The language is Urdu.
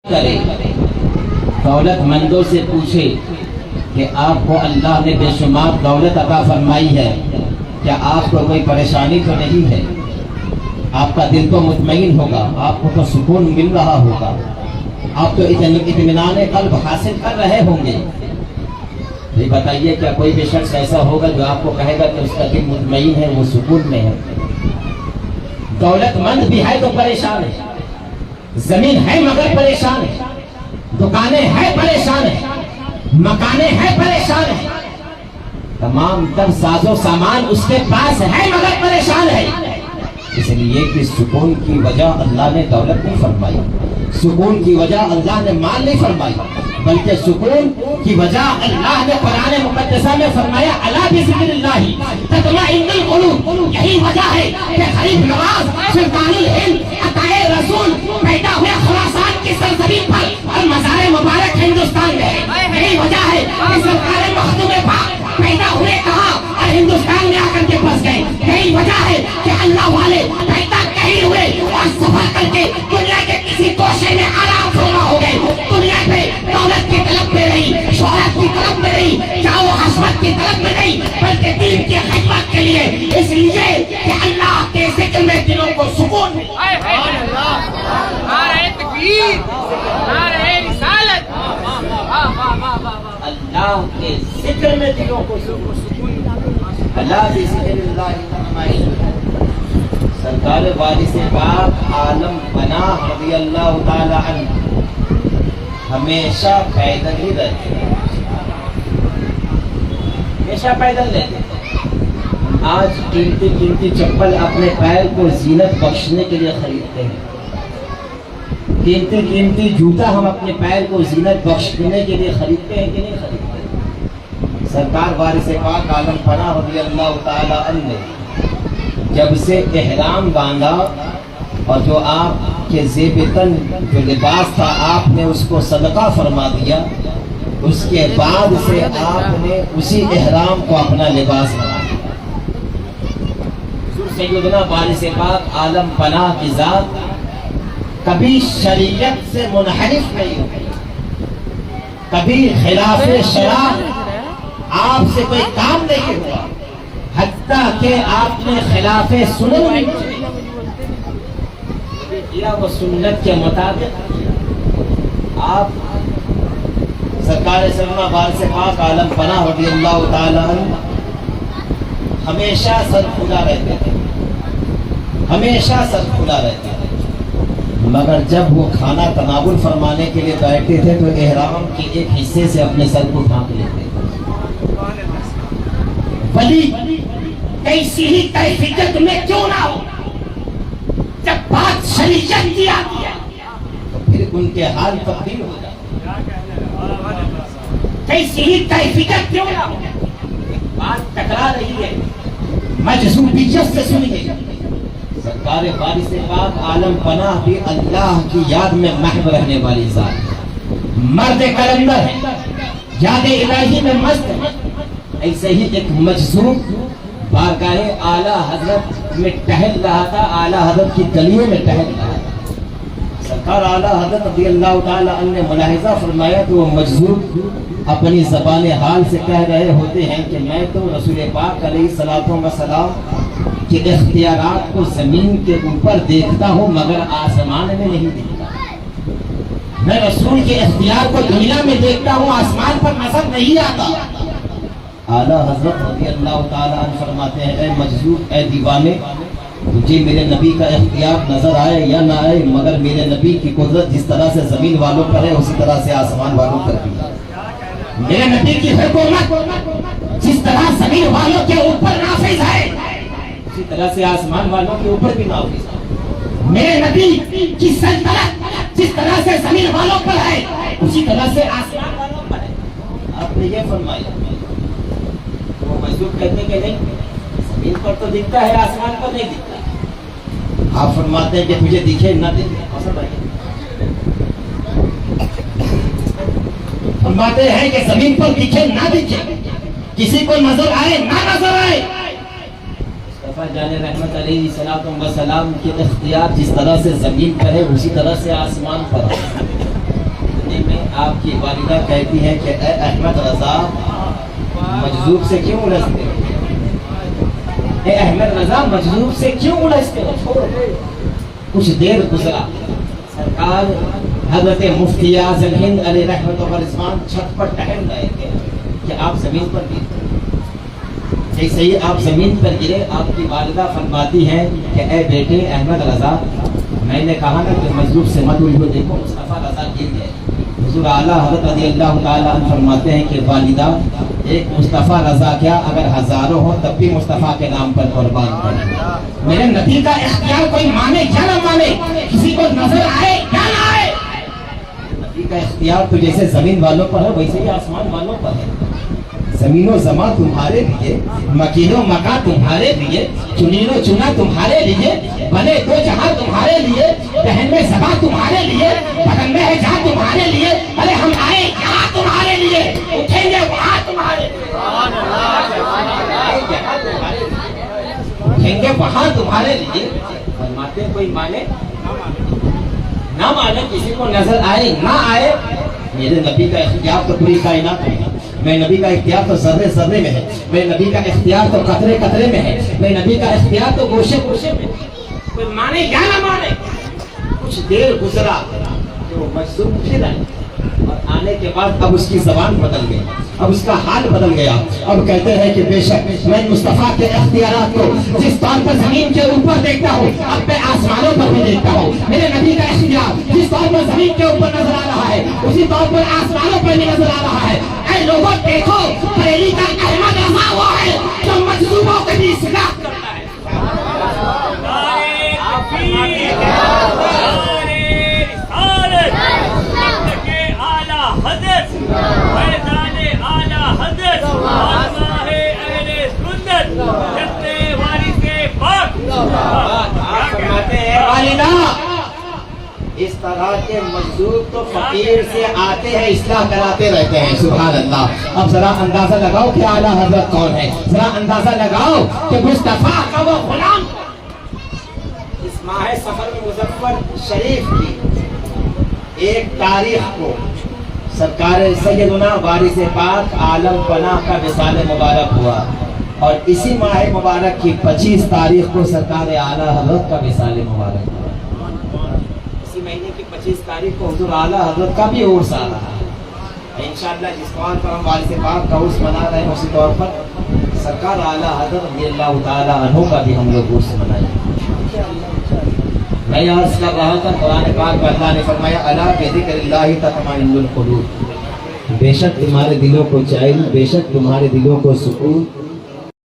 کرے، دولت مندوں سے پوچھے کہ آپ کو اللہ نے بے شمار دولت عطا فرمائی ہے، کیا آپ کو کوئی پریشانی تو نہیں ہے؟ آپ کا دل تو مطمئن ہوگا، آپ کو تو سکون مل رہا ہوگا، آپ تو اطمینان قلب حاصل کر رہے ہوں گے۔ یہ بتائیے کیا کوئی بھی شخص ایسا ہوگا جو آپ کو کہے گا کہ اس کا دل مطمئن ہے، وہ سکون میں ہے؟ دولت مند بھی ہے تو پریشان ہے، زمین ہے مگر پریشان ہے، دکانیں ہیں پریشان ہے، مکانیں ہیں پریشان ہے، تمام تر ساز و سامان اس کے پاس ہے مگر پریشان ہے۔ اس لیے کہ سکون کی وجہ اللہ نے دولت نہیں فرمائی، سکون کی وجہ اللہ نے مال نہیں فرمائی، بلکہ سکون کی وجہ اللہ نے قرآن مقدسہ میں فرمایا الا بذکر اللہ تطمئن القلوب۔ یہی وجہ ہے کہ غریب نواز سلطان الہند عطائے رسول پیدا ہوئے خراسان کی سرزمین پر اور مزار مبارک ہندوستان میں ہے۔ یہی وجہ ہے کہ سرکار مخدوم پاک پیدا ہوئے کہاں اور ہندوستان میں آ کر کے بس گئے۔ یہی وجہ ہے کہ اللہ والے پیدا کہیں ہوئے اور سفر کر کے دنیا کے کسی گوشے میں آرام فرما ہو گئے۔ دنیا پہ دولت کی طلب میں نہیں، شہرت کی طلب میں نہیں، جاؤ حسمت کی طلب میں نہیں، بلکہ دین کی خدمت کے لیے، اس لیے کہ اللہ کے ذکر میں دلوں کو سکون ملے۔ نعرہ تکبیر، نعرہ رسالت، اللہ کے ذکر میں دلوں کو سکون ملے۔ اللہ بذکر اللہ تطمئن القلوب۔ سرکار وارث پاک عالم پناہ رضی اللہ تعالی عنہ ہمیشہ پیدل ہی رہتے، ہمیشہ پیدل رہتے۔ آج قیمتی قیمتی چپل اپنے پیر کو زینت بخشنے کے لیے خریدتے ہیں، قیمتی قیمتی جوتا ہم اپنے پیر کو زینت بخشنے کے لیے خریدتے ہیں کہ نہیں خریدتے؟ سرکار وارث پاک عالم پناہ رضی اللہ تعالی عنہ نے جب سے احرام باندھا اور جو آپ کے زیب تن جو لباس تھا آپ نے اس کو صدقہ فرما دیا، اس کے بعد سے آپ نے اسی احرام کو اپنا لباس بنا دیا۔ سیدنا وارث پاک عالم پناہ کی ذات کبھی شریعت سے منحرف نہیں ہوئی، کبھی خلاف شرع آپ سے کوئی کام نہیں ہوا، حتیٰ کہ آپ نے خلاف سنت کیا، وہ سنت کے مطابق آپ سرکار سیدنا وارث پاک عالم پناہ رضی اللہ تعالی عنہ ہمیشہ سر کھلا رہتے تھے، ہمیشہ سر کھلا رہتے تھے، مگر جب وہ کھانا تناول فرمانے کے لیے بیٹھتے تھے تو احرام کے ایک حصے سے اپنے سر کو ڈھانپ لیتے تھے۔ ولی کیسی ہی کیفیت میں کیوں نہ ہو، جب بات شریعت کی آتی ہے تو پھر ان کے حال تبدیل ہو جاتے ہیں۔ کیسی ہی کیفیت کیوں نہ ہو، بات ٹکرا رہی ہے، مجذوبیت سے سنیے۔ سرکار وارث پاک عالم پناہ بھی اللہ کی یاد میں محو رہنے والی ذات، مرد کلندر ہے، یاد الہی میں مست ہے۔ ایسے ہی ایک مجذوب بارگاہ اعلیٰ حضرت میں ٹہل رہا تھا، اعلیٰ حضرت کی گلیوں میں ٹہل رہا تھا۔ سرکار اعلیٰ حضرت رضی اللہ تعالی عنہ نے ملاحظہ فرمایا کہ وہ مجذوب اپنی زبان حال سے کہہ رہے ہوتے ہیں کہ میں تو رسول پاک علیہ الصلوۃ والسلام کے اختیارات کو زمین کے اوپر دیکھتا ہوں مگر آسمان میں نہیں دیکھتا، میں رسول کے اختیار کو دنیا میں دیکھتا ہوں، آسمان پر نظر نہیں آتا۔ اعلیٰ حضرت رضی اللہ تعالیٰ عنہ فرماتے ہیں اے مجذوب، اے دیوانے، تجھے میرے نبی کا اختیار نظر آئے یا نہ آئے مگر میرے نبی کی قدرت جس طرح سے زمین والوں پر ہے اسی طرح سے آسمان والوں پر بھی ہے۔ میرے نبی کی حکومت جس طرح زمین والوں کے اوپر نافذ ہے اسی طرح سے آسمان والوں کے اوپر بھی نافذ ہے۔ میرے نبی کی سلطنت جس طرح سے زمین والوں پر ہے اسی طرح سے آسمان والوں پر ہے۔ آپ نے یہ فرمایا، وہ مجذوب کہتے کہ نہیں، زمین پر تو دکھتا ہے، آسمان پر نہیں دکھتا۔ آپ فرماتے ہیں کہ تجھے دکھے نہ دکھے، فرماتے ہیں کہ زمین پر دکھے نہ دکھے، کسی کو نظر آئے نہ نظر آئے، مصطفیٰ جان رحمت علیہ السلام کے اختیار جس طرح سے زمین پر ہے اسی طرح سے آسمان پر ہے۔ آپ کی والدہ کہتی ہیں کہ اے احمد رضا مجذوب سے کیوں الجھتے ہو؟ اے احمد رضا مجذوب سے کیوں الجھتے ہو؟ چھوڑو۔ کچھ دیر گزرا، سرکار حضرت مفتی اعظم ہند علیہ رحمت و رضوان چھت پر ٹہل رہے تھے کہ آپ زمین پر گرے۔ جیسے ہی آپ زمین پر گرے، آپ کی والدہ فرماتی ہیں کہ اے بیٹے احمد رضا، میں نے کہا نا کہ مجذوب سے مت الجھو، دیکھو مصطفیٰ رضا گر گئے۔ حضور اعلیٰ حضرت رضی اللہ تعالیٰ عنہ فرماتے ہیں کہ والدہ ایک مصطفیٰ رضا کیا اگر ہزاروں ہو تب بھی مصطفیٰ کے نام پر قربان کریں۔ میرے نبی کا اختیار کوئی مانے یا نہ مانے، کسی کو نظر آئے یا نہ آئے، نبی کا اختیار تو جیسے زمین والوں پر ہے ویسے ہی آسمان والوں پر ہے۔ زمین و زمان تمہارے لیے، مکین و مکان تمہارے لیے، چنین و چنا تمہارے لیے، بنے دو جہاں تمہارے لیے، بہن میں زبان تمہارے لیے، بدن میں ہے جہاں تمہارے لیے، ارے ہم آئے یہاں تمہارے لیے، اٹھیں گے وہاں تمہارے لیے، اٹھیں گے وہاں تمہارے لیے۔ فرماتے کوئی مانے نہ مانے، کسی کو نظر آئے نہ آئے، میرے نبی کا اختیار تو پوری کائنات میں ہے، میرے نبی کا اختیار تو ذرے ذرے میں ہے، میرے نبی کا اختیار تو قطرے قطرے میں ہے، میرے نبی کا اختیار تو گوشے گوشے میں ہے۔ کوئی مانے یا نہ مانے۔ کچھ دیر گزرا تو مجذوب پھر آئے، اور آنے کے بعد اب اس کی زبان بدل گئی، اب اس کا حال بدل گیا۔ اب کہتے ہیں کہ بے شک میں مصطفیٰ کے اختیارات کو جس طور پر زمین کے اوپر دیکھتا ہوں اب میں آسمانوں پر بھی دیکھتا ہوں۔ میرے نبی کا اختیار جس طور پر زمین کے اوپر نظر آ رہا ہے اسی طور پر آسمانوں پر بھی نظر آ رہا ہے۔ اے لوگوں دیکھو، بریلی کا احمد رضا ہوا ہے جو مجذوبوں کی بھی اصلاح کرتا ہے۔ اس طرح کے مجذوب تو فقیر سے آتے ہیں، اصلاح کراتے رہتے ہیں۔ سبحان اللہ۔ اب ذرا اندازہ لگاؤ کہ اعلیٰ حضرت کون ہے، ذرا اندازہ لگاؤ کہ مصطفیٰ کا وہ غلام اس ماہ سفر مظفر شریف کی ایک تاریخ کو سرکار سیدنا وارث پاک عالم پناہ کا وصال مبارک ہوا، اور اسی ماہ مبارک کی 25 تاریخ کو سرکار اعلیٰ حضرت کا وصال مبارک ہوا۔ اسی مہینے کی 25 تاریخ کو حضور اعلیٰ حضرت کا بھی عرس آ رہا ہے۔ انشاءاللہ جس طور پر ہم وارث پاک کا عرس منا رہے ہیں اسی طور پر سرکار اعلیٰ حضرت رضی اللہ تعالیٰ عنہ کا بھی ہم لوگ عرس منائیں۔ میں عرض کر رہا تھا قرآن پاک میں اللہ نے فرمایا الا بذکر اللہ تطمئن القلوب، بے شک تمہارے دلوں کو چین، بے شک تمہارے دلوں کو سکون